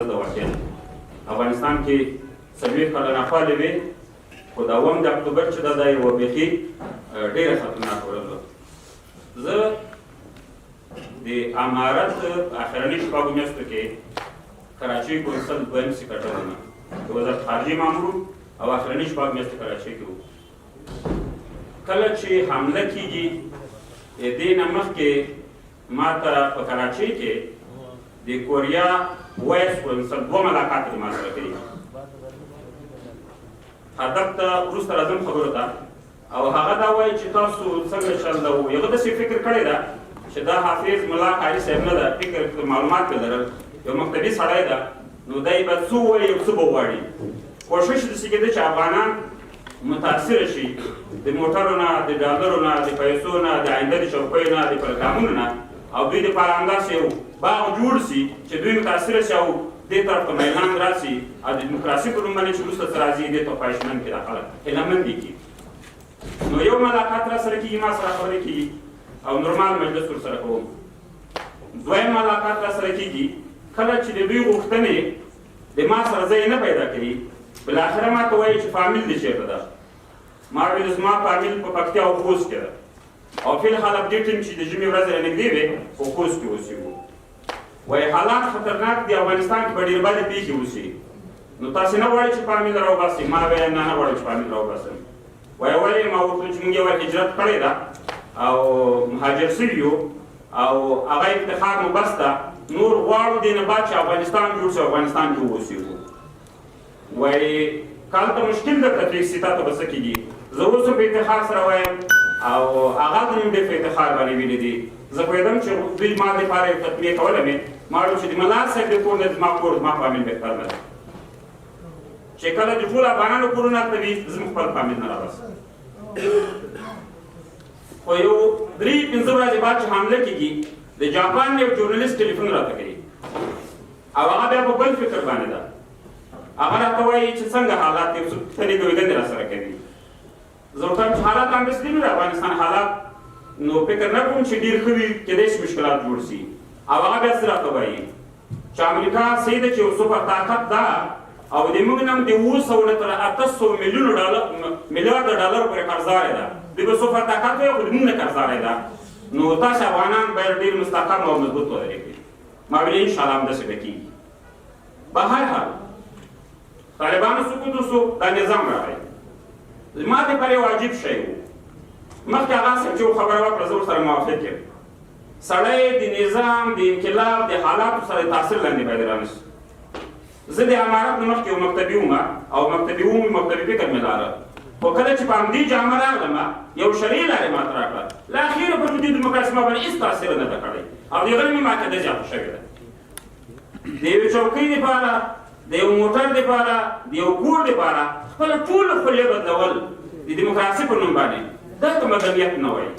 د واقعیت افغانستان کې څلوېښت کلنه فعالې وې خو د اووم د اکتوبر چې دا یوه بیخي ډېره خطرناکه ورځ وه. زه د امارت اخرني شپږو میاشتو کې کراچۍ کونسل دویم سکرټر وم، د وزارت خارجي مامور او اخرني شپږ میاشتې کراچۍ کې وو. کله چې حمله کېږي دې نه مخکې ما ته په کراچۍ کې د کوریا وایس کونسل دوه ملاقات یې ما سره کړي. هدف ته وروسته راځم خبرو ته، او هغه دا وایي چې تاسو څنګه چل ده وو. هغه داسې فکر کړی ده چې دا حافظ ملا قاري صاحب نه ده، فکر معلومات پرې لرل، یو مکتبي سړی ده، نو دی به څه ووایي او څه به وغواړي. کوښښ داسې کېده چې افغانان متاثره شي د موټرو نه، د ډالرو نه، د پیسو نه، د آینده د چوکیو نه، د پروګرامونو نه، او دوی دپاره همداسې یو باغ جوړ شي چې دوی متاثره شي او دې طرف ته میلان راسي او د دیموکراسي په نوم باندې چې وروسته څه راځي دې ته خواهشمند کړي دا خلک هیلهمند کړي. نو یو ملاقات را سره کېږي، ما سره خبرې کېږي او نورمال مجلس ورسره کوم. دویم ملاقات را سره کېږي کله چې د دوی غوښتنې د ما سره ځای نه پیدا کوي، بالاخره ما ته وایي چې فامیل دې چېرته ده. ما ویل زما فامیل په پکتیا او خوست کې ده، او فلحال دې ټیم چې د ژمي ورځې رانږدې وې په خوست کې اوسېږو. وایي حالات خطرناک دي، افغانستان کې به ډېر بدې پېښې وشي، نو تاسې نه غواړئ چې فامیل راوباسئ؟ ما ویل نه غواړم چې فامیل راوباسم. وایي ولې؟ ما ورته چې موږ یو هجرت کړی ده او مهاجر سوي یو او هغه افتخار مو بس ده، نور غواړو دې نه بعد چې افغانستان جوړ شي، افغانستان کې واوسېږو. وایي کال ته مشکل ده تطبیق سي، تا ته به څه کېږي؟ زه اوس په افتخار سره وایم او هغه د نوم ډېر په افتخار باندې ویلي دي. زه پوهېدم چې دوی ما دپاره یو تطبیق کولی مې، ما ویل چې د ملا صاحب د کور نه زما کور زما فامیل بهتر نه دی، چې کله د ټولو افغانانو کورونه هلته وي زموږ خپل فامیل نه راباسم. خو یو 3-5 ورځې بعد چې حمله کېږي د جاپان یو ژورنالست ټلیفون راته کوي او هغه بیا په بل فکر باندې ده. هغه راته وایي چې څنګه حالات دي، پوښتنې ګویګندې راسره کوي. زه ورته وایم چې حالات همداسې دي، د افغانستان حالات نو فکر نه کوم چې ډېر ښه وي، کېدای شي مشکلات جوړ شي. او هغه بیا څه راته وایي چې امریکا صحیح ده چې یو سوپر طاقت ده او د موږ نه هم د 700 نه تر 800 میلیارده ډالر پورې قرضدارې ده. دوی به سوپر طاقت وي خو د موږ نه قرضدارې ده، نو تاسې افغانان باید ډېر مستحکم او مضبوط ودرېږئ. ما ویل انشاءالله همداسې به کېږي. به هر حال طالبانو سقوط وشو، دا نظام راغی. ما دپاره یو عجیب شی و. مخکې هغه صاحب چې خبره وکړه زه ورسره موافق یم، سړی د نظام د انقلاب د حالاتو سره تاثیر لاندې باید رانشي. زه د امارت نه مخکې یو مکتبي وم او مکتبي فکر مې لاره، خو کله چې په همدې جامه راغلم یو شرعي لارې ماته راکړه، له اخره پر دې دیموکراسي ما باندې هېڅ تاثیر نه ده کړی او د هغه مې ماته زیاته شوې ده. د یوې چوکۍ دپاره، د یو موټر دپاره، د یو کور دپاره خپله ټوله خولې بدلول د دیموکراسي په نوم باندې، دا ته مدنیت نه وایي.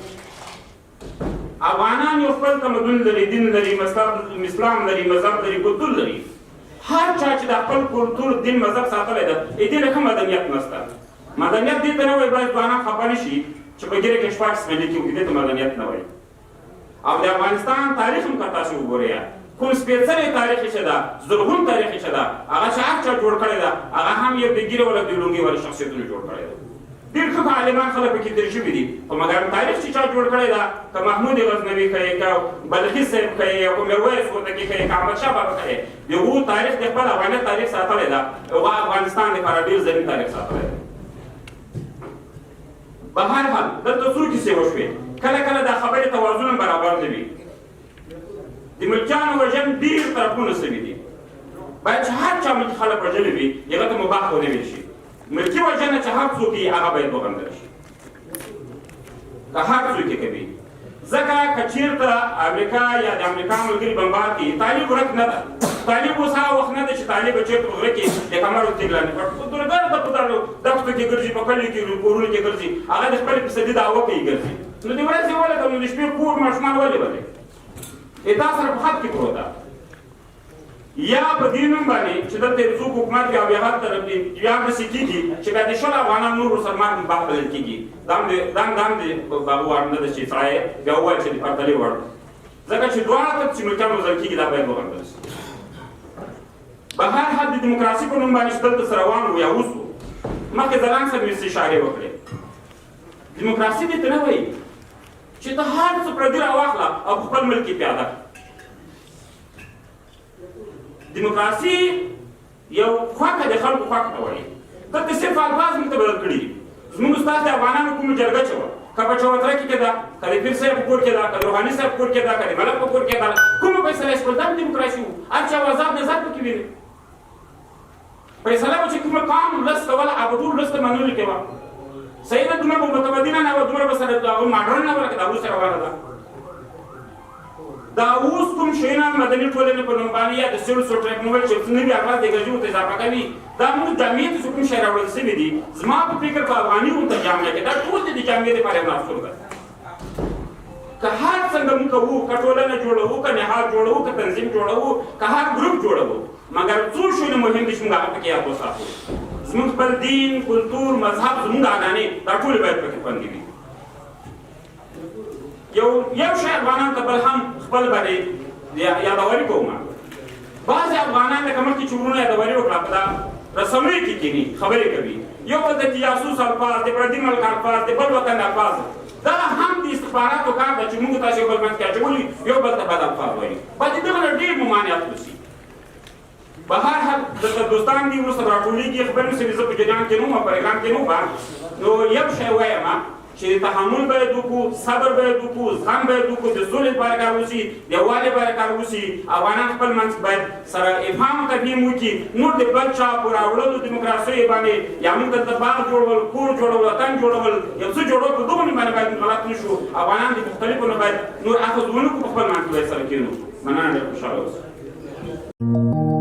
افغانان یو خپل تمدن لري، دین لري، اسلام لري، مذهب لري، کلتور لري. هر چا چې د خپل کلتور، دین، مذهب ساتلی ده، دې نه ښه مدنیت نشته. مدنیت دې ته نه وایي باید ځوانان خفه نه شي چې په ګیره کې شپاړس میلې وکړي، دې ته مدنیت نه وایي. او د افغانستان تاریخ هم که تاسې وګورئ، کوم سپېڅلی تاریخ چې ده، زرغون تاریخ چې ده، هغه چې هر چا جوړ کړی ده، هغه هم یو د ګیرې ولا د لونګۍ ولا شخصیتونه جوړ کړی ده. ډېر ښه عالمان خلک پکې تېر شوي دي، خو مګر تاریخ چې چا جوړ کړی ده، که محمود غزنوي ښیي، که بلخي صاحب ښیي، که میرویس هوتکي ښیي، که احمدشاه بابا ښیي، د هغو تاریخ د خپل افغانیت تاریخ ساتلی ده، هغه افغانستان لپاره ډېر زرین تاریخ ساتلی ده. به هر حال دلته څو کیسې وشوې، کله کله دا خبرې توازن هم برابر نه وي. د ملکیانو وژن ډېر طرفونه سوي دي، باید چې هر چا ملکي خلک وژلي وي هغه ته مباح ونه ویل شي. ملکي وژنه چې هر څوک یې هغه باید وغندل شي، که هر څوک یې کوي. ځکه که چېرته امریکا یا د امریکا ملګري بمبار کړي، طالب ورک نه ده. طالب اوس هغه وخت نه ده چې طالب به چېرته په غره کې د کمرو تېږ لاندې پټ په درګرده په دښتو کې ګرځي، په کلیو کې کورونو کې ګرځي، هغه د خپلې فیصدي دعوه کوي ګرځي. نو د ورځې ولې نو د شپې کور ماشومان ولې ولې دا سره په خط کې پروت ده. یا په دې نوم باندې چې دلته یو څوک حکومت کوي او یا هر طرف بیا همداسې کېږي چې بیا د 100 افغانان نور ورسره مات مباح بلل کېږي. دا هم د هغه وړ نه ده چې سړی بیا ووایي چې د پرتلې وړ، ځکه چې دواړه ته چې ملکیان روزل کېږي دا باید وغندل شي. بهر حال د دیموکراسي په نوم باندې چې دلته سره روان وو یا اوس وو مخکې ځلان سره مې استشارې وکړې دیموکراسي دې ته نه وایي چې ته هر څه پردي راواخله او خپل ملک یې پیاده دیموکراسي یو خوښه د خلکو خوښه ته وایي دلته صرف الفاظ موږ ته بدل کړي دي زموږ استاد د افغانانو کومه جرګه چې وه که په چوتره کې ده که د پیر صاحب په کور کې ده که د روحاني صاحب په کور کې ده که د ملک په کور کې ده کومه فیصله یې شول دا دیموکراسي وو هر چا آزاد نظر پکې ویني فیصله به چې کومه قام لس کوله هغه ټول لس ته منلو کې وه صحیح ده دومره به متمدنه نه وه دومره به سره هغه ماډرن نه وه لکه دا اوس روانه ده دا اوس کوم شیونه مدني ټولنې په نوم باندې یا د سیلس او ټیکنالوژي چې نوي افراد د ګرځېدو ته اضافه کوي دا موږ جامعې ته چې کوم شی راوړل سوي دي زما په فکر په افغاني غونډه جامعه کې دا ټول د دې جامعې دپاره یو ناستون ده که هر څنګه موږ کوو که ټولنه جوړوو که نهاد جوړوو که تنظیم جوړوو که هر ګروپ جوړوو مګر څو شیونه مهم دي چې موږ هغه پکې یاد وساتو زموږ خپل دین کلتور مذهب زموږ اډانې دا ټولې باید پکې خوندي وي یو شی افغانان ته بل هم خپل باندې یادواري کوم بعضې افغانان لکه مخکې چې ورونه یادواري وکړه په دا رسنیو کې کښېني خبرې کوي یو بل د تجاسوس الفاظ د پردي ملک الفاظ د بل وطن الفاظ دا هم د استخباراتو کار ده چې موږ تاسو یو بل منځ کې اچولي یو بل ته بد الفاظ وایي باید دغه نه ډېر ممانعت وشي به هر حال دلته دوستان دي وروسته به راټولېږي خبرې مې زه په جریان کې نه وم او پروګرام کې نه وم نو یو شی وایم چې تحمل باید وکړو صبر باید وکړو زغم باید وکړو د سولې لپاره کار وشي د یووالي لپاره کار وشي افغانان خپل منځ باید سره افهام او تفهیم وکړي نور د بل چا په راوړلو دیموکراسۍ باندې یا موږ دلته باغ جوړول کور جوړول وطن جوړول یو څه جوړول په دغو باندې باید غلط نه شو افغانان د مختلفو نه باید نور اخذ ونه کړو په خپل منځ باید سره کښېنو مننه ډېر خوشحاله اوسئ